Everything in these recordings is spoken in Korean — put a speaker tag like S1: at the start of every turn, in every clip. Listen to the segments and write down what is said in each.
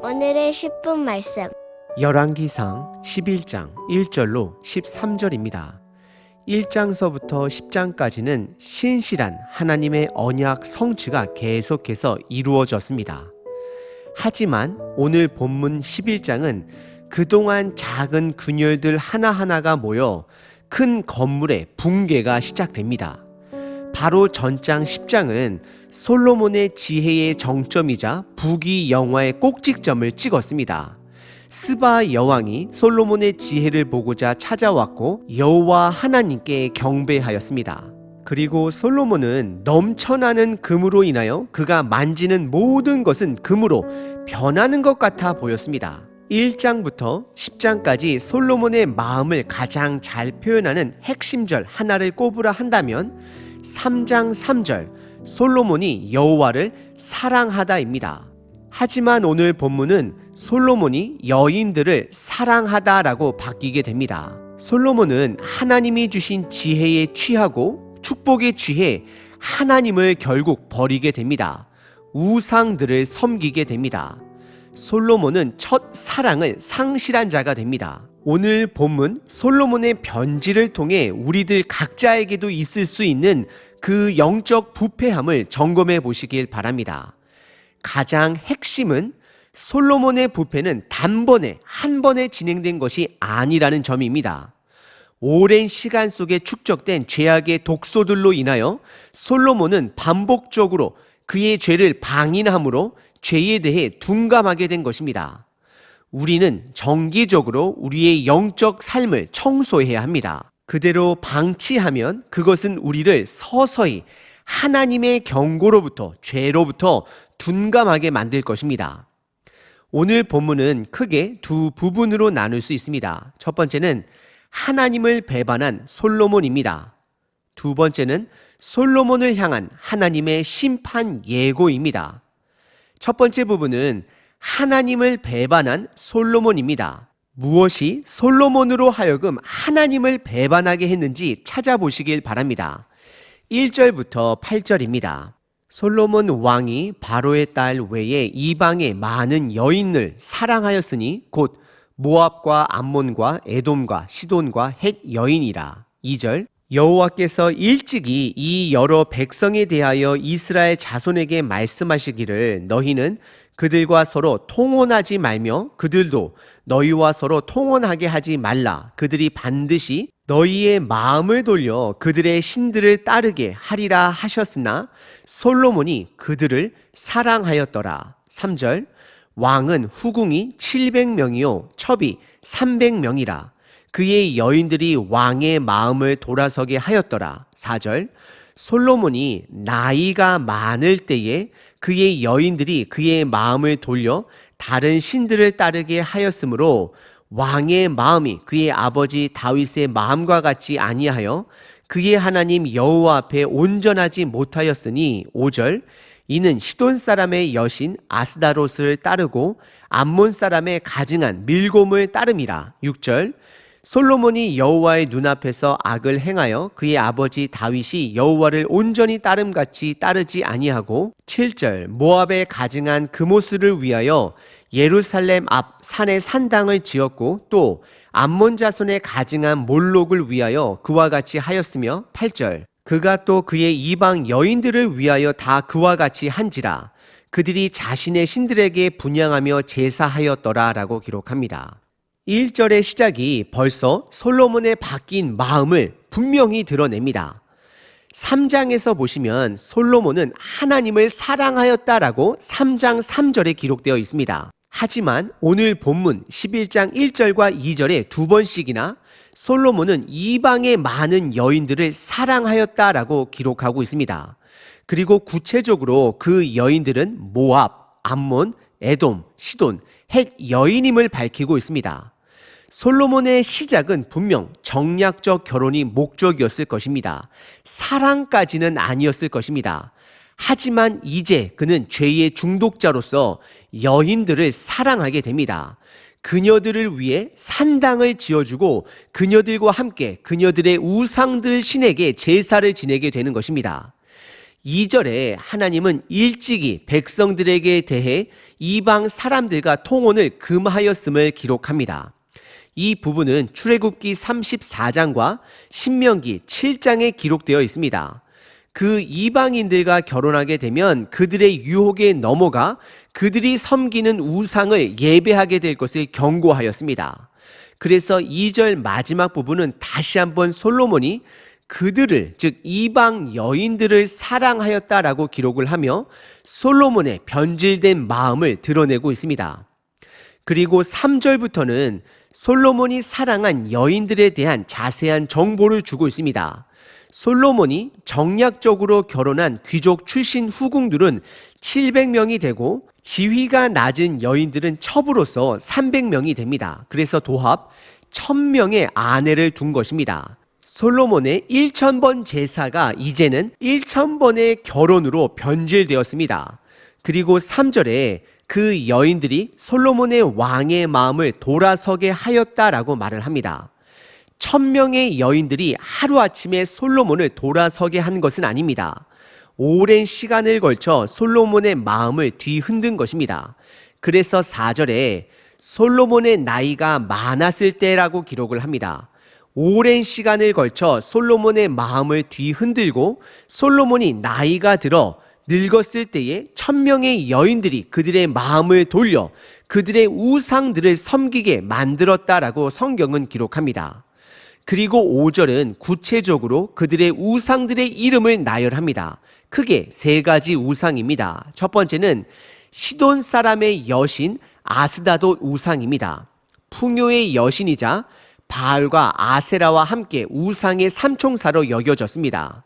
S1: 오늘의 10분 말씀.
S2: 열왕기상 11장 1절로 13절입니다. 1장서부터 10장까지는 신실한 하나님의 언약 성취가 계속해서 이루어졌습니다. 하지만 오늘 본문 11장은 그동안 작은 균열들 하나하나가 모여 큰 건물의 붕괴가 시작됩니다. 바로 전장 10장은 솔로몬의 지혜의 정점이자 부귀영화의 꼭지점을 찍었습니다. 스바 여왕이 솔로몬의 지혜를 보고자 찾아왔고 여호와 하나님께 경배하였습니다. 그리고 솔로몬은 넘쳐나는 금으로 인하여 그가 만지는 모든 것은 금으로 변하는 것 같아 보였습니다. 1장부터 10장까지 솔로몬의 마음을 가장 잘 표현하는 핵심절 하나를 꼽으라 한다면 3장 3절 솔로몬이 여호와를 사랑하다입니다. 하지만 오늘 본문은 솔로몬이 여인들을 사랑하다라고 바뀌게 됩니다. 솔로몬은 하나님이 주신 지혜에 취하고 축복에 취해 하나님을 결국 버리게 됩니다. 우상들을 섬기게 됩니다. 솔로몬은 첫 사랑을 상실한 자가 됩니다. 오늘 본문 솔로몬의 변지를 통해 우리들 각자에게도 있을 수 있는 그 영적 부패함을 점검해 보시길 바랍니다. 가장 핵심은 솔로몬의 부패는 단번에 한 번에 진행된 것이 아니라는 점입니다. 오랜 시간 속에 축적된 죄악의 독소들로 인하여 솔로몬은 반복적으로 그의 죄를 방인함으로 죄에 대해 둔감하게 된 것입니다. 우리는 정기적으로 우리의 영적 삶을 청소해야 합니다. 그대로 방치하면 그것은 우리를 서서히 하나님의 경고로부터 죄로부터 둔감하게 만들 것입니다. 오늘 본문은 크게 두 부분으로 나눌 수 있습니다. 첫 번째는 하나님을 배반한 솔로몬입니다. 두 번째는 솔로몬을 향한 하나님의 심판 예고입니다. 첫 번째 부분은 하나님을 배반한 솔로몬입니다. 무엇이 솔로몬으로 하여금 하나님을 배반하게 했는지 찾아보시길 바랍니다. 1절부터 8절입니다. 솔로몬 왕이 바로의 딸 외에 이방의 많은 여인을 사랑하였으니 곧 모압과 암몬과 에돔과 시돈과 헷 여인이라. 2절 여호와께서 일찍이 이 여러 백성에 대하여 이스라엘 자손에게 말씀하시기를 너희는 그들과 서로 통혼하지 말며 그들도 너희와 서로 통혼하게 하지 말라. 그들이 반드시 너희의 마음을 돌려 그들의 신들을 따르게 하리라 하셨으나 솔로몬이 그들을 사랑하였더라. 3절 왕은 후궁이 700명이요 첩이 300명이라. 그의 여인들이 왕의 마음을 돌아서게 하였더라. 4절 솔로몬이 나이가 많을 때에 그의 여인들이 그의 마음을 돌려 다른 신들을 따르게 하였으므로 왕의 마음이 그의 아버지 다윗의 마음과 같지 아니하여 그의 하나님 여호와 앞에 온전하지 못하였으니. 5절 이는 시돈 사람의 여신 아스다롯을 따르고 암몬 사람의 가증한 밀곰을 따름이라. 6절 솔로몬이 여호와의 눈앞에서 악을 행하여 그의 아버지 다윗이 여호와를 온전히 따름같이 따르지 아니하고. 7절 모압에 가증한 그모스를 위하여 예루살렘 앞 산에 산당을 지었고 또 암몬 자손의 가증한 몰록을 위하여 그와 같이 하였으며. 8절 그가 또 그의 이방 여인들을 위하여 다 그와 같이 한지라. 그들이 자신의 신들에게 분향하며 제사하였더라 라고 기록합니다. 1절의 시작이 벌써 솔로몬의 바뀐 마음을 분명히 드러냅니다. 3장에서 보시면 솔로몬은 하나님을 사랑하였다라고 3장 3절에 기록되어 있습니다. 하지만 오늘 본문 11장 1절과 2절에 두 번씩이나 솔로몬은 이방의 많은 여인들을 사랑하였다라고 기록하고 있습니다. 그리고 구체적으로 그 여인들은 모압, 암몬, 에돔, 시돈, 헷 여인임을 밝히고 있습니다. 솔로몬의 시작은 분명 정략적 결혼이 목적이었을 것입니다. 사랑까지는 아니었을 것입니다. 하지만 이제 그는 죄의 중독자로서 여인들을 사랑하게 됩니다. 그녀들을 위해 산당을 지어주고 그녀들과 함께 그녀들의 우상들 신에게 제사를 지내게 되는 것입니다. 2절에 하나님은 일찍이 백성들에게 대해 이방 사람들과 통혼을 금하였음을 기록합니다. 이 부분은 출애굽기 34장과 신명기 7장에 기록되어 있습니다. 그 이방인들과 결혼하게 되면 그들의 유혹에 넘어가 그들이 섬기는 우상을 예배하게 될 것을 경고하였습니다. 그래서 2절 마지막 부분은 다시 한번 솔로몬이 그들을, 즉 이방 여인들을 사랑하였다라고 기록을 하며 솔로몬의 변질된 마음을 드러내고 있습니다. 그리고 3절부터는 솔로몬이 사랑한 여인들에 대한 자세한 정보를 주고 있습니다. 솔로몬이 정략적으로 결혼한 귀족 출신 후궁들은 700명이 되고 지위가 낮은 여인들은 첩으로서 300명이 됩니다. 그래서 도합 1000명의 아내를 둔 것입니다. 솔로몬의 1000번 제사가 이제는 1000번의 결혼으로 변질되었습니다. 그리고 3절에 그 여인들이 솔로몬의 왕의 마음을 돌아서게 하였다라고 말을 합니다. 1000명의 여인들이 하루아침에 솔로몬을 돌아서게 한 것은 아닙니다. 오랜 시간을 걸쳐 솔로몬의 마음을 뒤흔든 것입니다. 그래서 4절에 솔로몬의 나이가 많았을 때라고 기록을 합니다. 오랜 시간을 걸쳐 솔로몬의 마음을 뒤흔들고 솔로몬이 나이가 들어 늙었을 때에 1000명의 여인들이 그들의 마음을 돌려 그들의 우상들을 섬기게 만들었다라고 성경은 기록합니다. 그리고 5절은 구체적으로 그들의 우상들의 이름을 나열합니다. 크게 3가지 우상입니다. 첫 번째는 시돈 사람의 여신 아스다돗 우상입니다. 풍요의 여신이자 바알과 아세라와 함께 우상의 삼총사로 여겨졌습니다.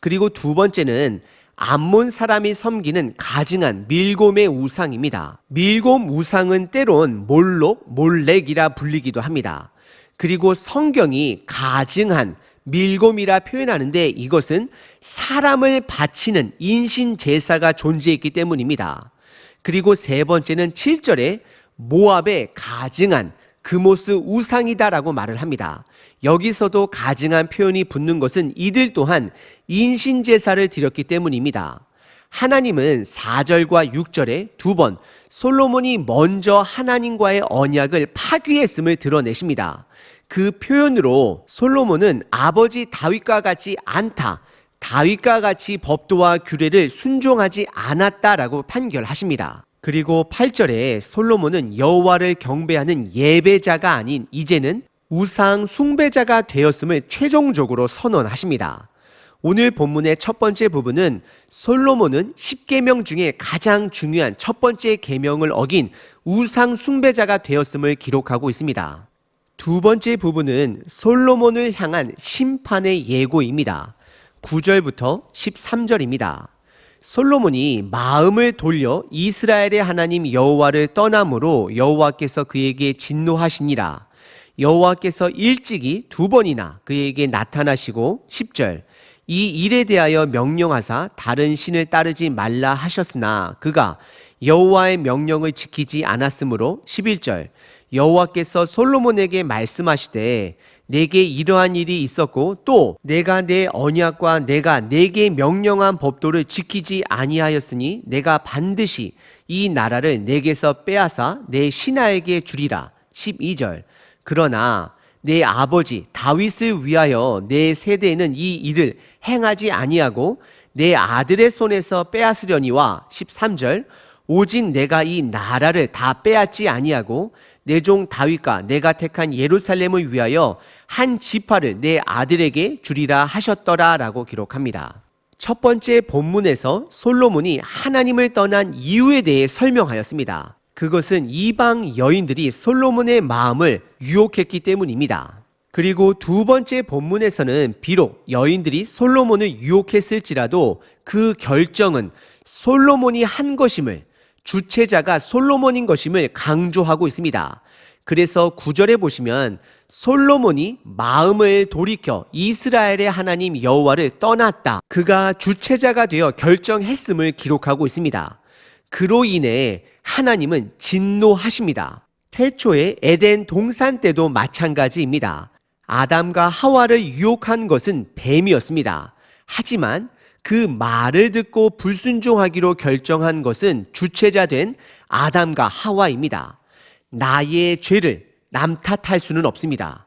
S2: 그리고 두 번째는 암몬 사람이 섬기는 가증한 밀곰의 우상입니다. 밀곰 우상은 때론 몰록, 몰렉이라 불리기도 합니다. 그리고 성경이 가증한 밀곰이라 표현하는데 이것은 사람을 바치는 인신 제사가 존재했기 때문입니다. 그리고 세 번째는 7절에 모압의 가증한 그모스 우상이다라고 말을 합니다. 여기서도 가증한 표현이 붙는 것은 이들 또한 인신 제사를 드렸기 때문입니다. 하나님은 4절과 6절에 2번 솔로몬이 먼저 하나님과의 언약을 파기했음을 드러내십니다. 그 표현으로 솔로몬은 아버지 다윗과 같지 않다, 다윗과 같이 법도와 규례를 순종하지 않았다라고 판결하십니다. 그리고 8절에 솔로몬은 여호와를 경배하는 예배자가 아닌 이제는 우상 숭배자가 되었음을 최종적으로 선언하십니다. 오늘 본문의 첫 번째 부분은 솔로몬은 10계명 중에 가장 중요한 첫 번째 계명을 어긴 우상 숭배자가 되었음을 기록하고 있습니다. 두 번째 부분은 솔로몬을 향한 심판의 예고입니다. 9절부터 13절입니다. 솔로몬이 마음을 돌려 이스라엘의 하나님 여호와를 떠남으로 여호와께서 그에게 진노하시니라. 여호와께서 일찍이 2번이나 그에게 나타나시고 10절 이 일에 대하여 명령하사 다른 신을 따르지 말라 하셨으나 그가 여호와의 명령을 지키지 않았으므로 11절 여호와께서 솔로몬에게 말씀하시되 내게 이러한 일이 있었고 또 내가 내 언약과 내가 내게 명령한 법도를 지키지 아니하였으니 내가 반드시 이 나라를 내게서 빼앗아 내 신하에게 주리라. 12절 그러나 내 아버지 다윗을 위하여 내 세대에는 이 일을 행하지 아니하고 내 아들의 손에서 빼앗으려니와 13절 오직 내가 이 나라를 다 빼앗지 아니하고 내 종 다윗과 내가 택한 예루살렘을 위하여 한 지파를 내 아들에게 주리라 하셨더라 라고 기록합니다. 첫 번째 본문에서 솔로몬이 하나님을 떠난 이유에 대해 설명하였습니다. 그것은 이방 여인들이 솔로몬의 마음을 유혹했기 때문입니다. 그리고 두 번째 본문에서는 비록 여인들이 솔로몬을 유혹했을지라도 그 결정은 솔로몬이 한 것임을, 주체자가 솔로몬인 것임을 강조하고 있습니다. 그래서 9절에 보시면 솔로몬이 마음을 돌이켜 이스라엘의 하나님 여호와를 떠났다. 그가 주체자가 되어 결정했음을 기록하고 있습니다. 그로 인해 하나님은 진노하십니다. 태초의 에덴 동산 때도 마찬가지입니다. 아담과 하와를 유혹한 것은 뱀이었습니다. 하지만 그 말을 듣고 불순종하기로 결정한 것은 주체자 된 아담과 하와입니다. 나의 죄를 남 탓할 수는 없습니다.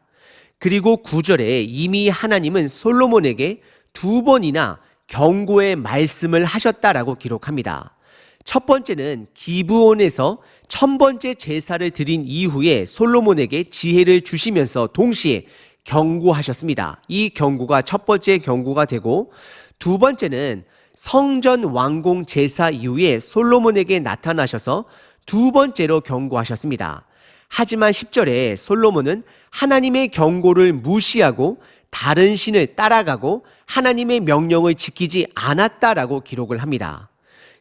S2: 그리고 9절에 이미 하나님은 솔로몬에게 2번이나 경고의 말씀을 하셨다라고 기록합니다. 첫 번째는 기브온에서 1000번째 제사를 드린 이후에 솔로몬에게 지혜를 주시면서 동시에 경고하셨습니다. 이 경고가 첫 번째 경고가 되고, 두 번째는 성전 완공 제사 이후에 솔로몬에게 나타나셔서 2번째로 경고하셨습니다. 하지만 10절에 솔로몬은 하나님의 경고를 무시하고 다른 신을 따라가고 하나님의 명령을 지키지 않았다라고 기록을 합니다.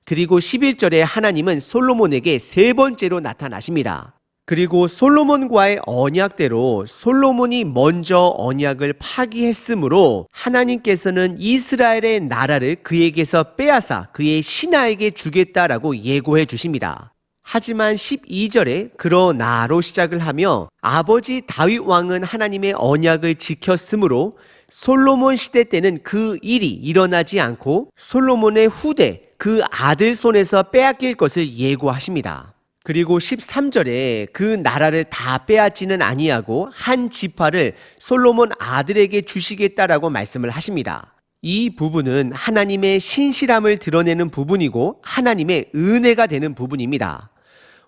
S2: 그리고 11절에 하나님은 솔로몬에게 3번째로 나타나십니다. 그리고 솔로몬과의 언약대로 솔로몬이 먼저 언약을 파기했으므로 하나님께서는 이스라엘의 나라를 그에게서 빼앗아 그의 신하에게 주겠다라고 예고해 주십니다. 하지만 12절에 그러나로 시작을 하며 아버지 다윗 왕은 하나님의 언약을 지켰으므로 솔로몬 시대 때는 그 일이 일어나지 않고 솔로몬의 후대 그 아들 손에서 빼앗길 것을 예고하십니다. 그리고 13절에 그 나라를 다 빼앗지는 아니하고 한 지파를 솔로몬 아들에게 주시겠다라고 말씀을 하십니다. 이 부분은 하나님의 신실함을 드러내는 부분이고 하나님의 은혜가 되는 부분입니다.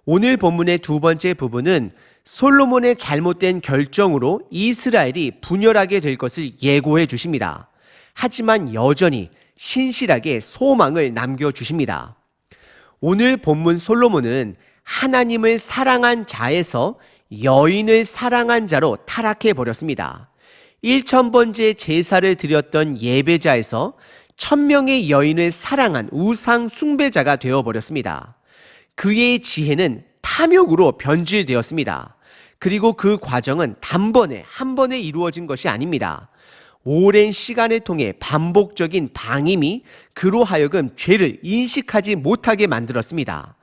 S2: 오늘 본문의 2번째 부분은 솔로몬의 잘못된 결정으로 이스라엘이 분열하게 될 것을 예고해 주십니다. 하지만 여전히 신실하게 소망을 남겨주십니다. 오늘 본문 솔로몬은 하나님을 사랑한 자에서 여인을 사랑한 자로 타락해 버렸습니다. 1000번째 제사를 드렸던 예배자에서 1000명의 여인을 사랑한 우상 숭배자가 되어버렸습니다. 그의 지혜는 탐욕으로 변질되었습니다. 그리고 그 과정은 단번에 한 번에 이루어진 것이 아닙니다. 오랜 시간을 통해 반복적인 방임이 그로 하여금 죄를 인식하지 못하게 만들었습니다.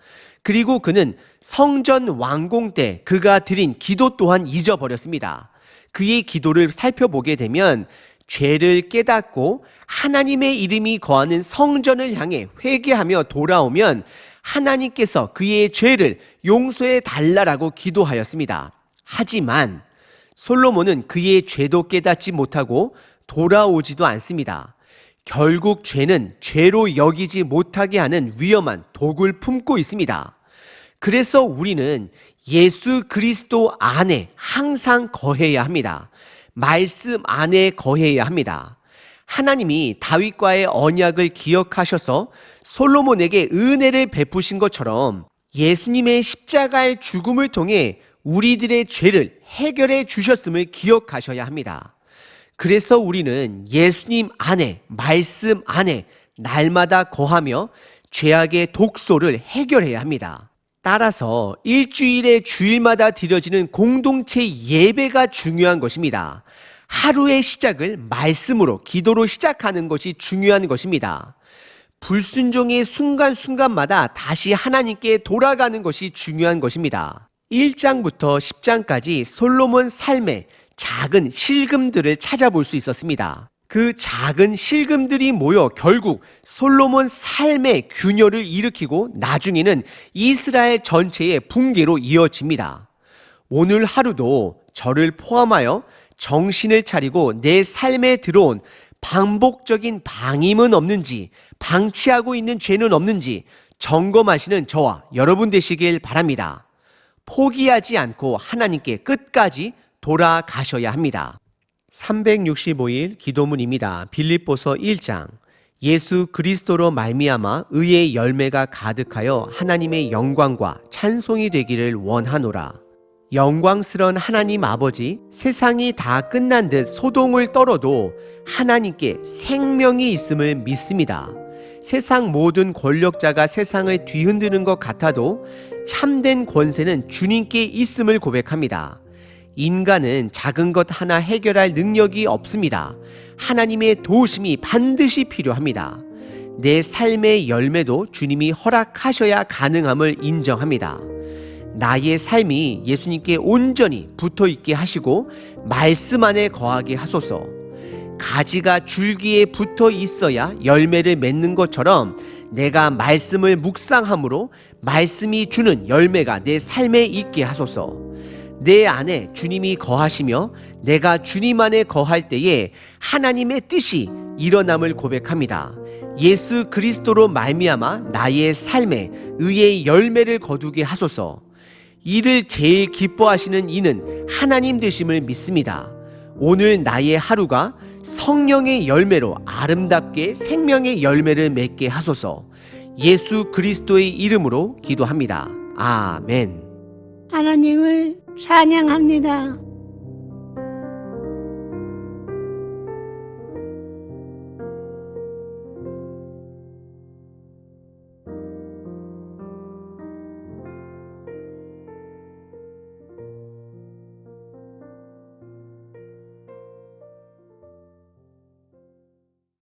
S2: 그리고 그는 성전 완공 때 그가 드린 기도 또한 잊어버렸습니다. 그의 기도를 살펴보게 되면 죄를 깨닫고 하나님의 이름이 거하는 성전을 향해 회개하며 돌아오면 하나님께서 그의 죄를 용서해 달라라고 기도하였습니다. 하지만 솔로몬은 그의 죄도 깨닫지 못하고 돌아오지도 않습니다. 결국 죄는 죄로 여기지 못하게 하는 위험한 독을 품고 있습니다. 그래서 우리는 예수 그리스도 안에 항상 거해야 합니다. 말씀 안에 거해야 합니다. 하나님이 다윗과의 언약을 기억하셔서 솔로몬에게 은혜를 베푸신 것처럼 예수님의 십자가의 죽음을 통해 우리들의 죄를 해결해 주셨음을 기억하셔야 합니다. 그래서 우리는 예수님 안에, 말씀 안에 날마다 거하며 죄악의 독소를 해결해야 합니다. 따라서 일주일에 주일마다 드려지는 공동체 예배가 중요한 것입니다. 하루의 시작을 말씀으로, 기도로 시작하는 것이 중요한 것입니다. 불순종의 순간순간마다 다시 하나님께 돌아가는 것이 중요한 것입니다. 1장부터 10장까지 솔로몬 삶의 작은 실금들을 찾아볼 수 있었습니다. 그 작은 실금들이 모여 결국 솔로몬 삶의 균열을 일으키고 나중에는 이스라엘 전체의 붕괴로 이어집니다. 오늘 하루도 저를 포함하여 정신을 차리고 내 삶에 들어온 반복적인 방임은 없는지, 방치하고 있는 죄는 없는지 점검하시는 저와 여러분 되시길 바랍니다. 포기하지 않고 하나님께 끝까지 돌아가셔야 합니다. 365일 기도문입니다. 빌립보서 1장. 예수 그리스도로 말미암아 의의 열매가 가득하여 하나님의 영광과 찬송이 되기를 원하노라. 영광스런 하나님 아버지, 세상이 다 끝난 듯 소동을 떨어도 하나님께 생명이 있음을 믿습니다. 세상 모든 권력자가 세상을 뒤흔드는 것 같아도 참된 권세는 주님께 있음을 고백합니다. 인간은 작은 것 하나 해결할 능력이 없습니다. 하나님의 도우심이 반드시 필요합니다. 내 삶의 열매도 주님이 허락하셔야 가능함을 인정합니다. 나의 삶이 예수님께 온전히 붙어있게 하시고 말씀 안에 거하게 하소서. 가지가 줄기에 붙어 있어야 열매를 맺는 것처럼 내가 말씀을 묵상함으로 말씀이 주는 열매가 내 삶에 있게 하소서. 내 안에 주님이 거하시며 내가 주님 안에 거할 때에 하나님의 뜻이 일어남을 고백합니다. 예수 그리스도로 말미암아 나의 삶에 의의 열매를 거두게 하소서. 이를 제일 기뻐하시는 이는 하나님 되심을 믿습니다. 오늘 나의 하루가 성령의 열매로 아름답게 생명의 열매를 맺게 하소서. 예수 그리스도의 이름으로 기도합니다. 아멘.
S3: 하나님을 찬양합니다.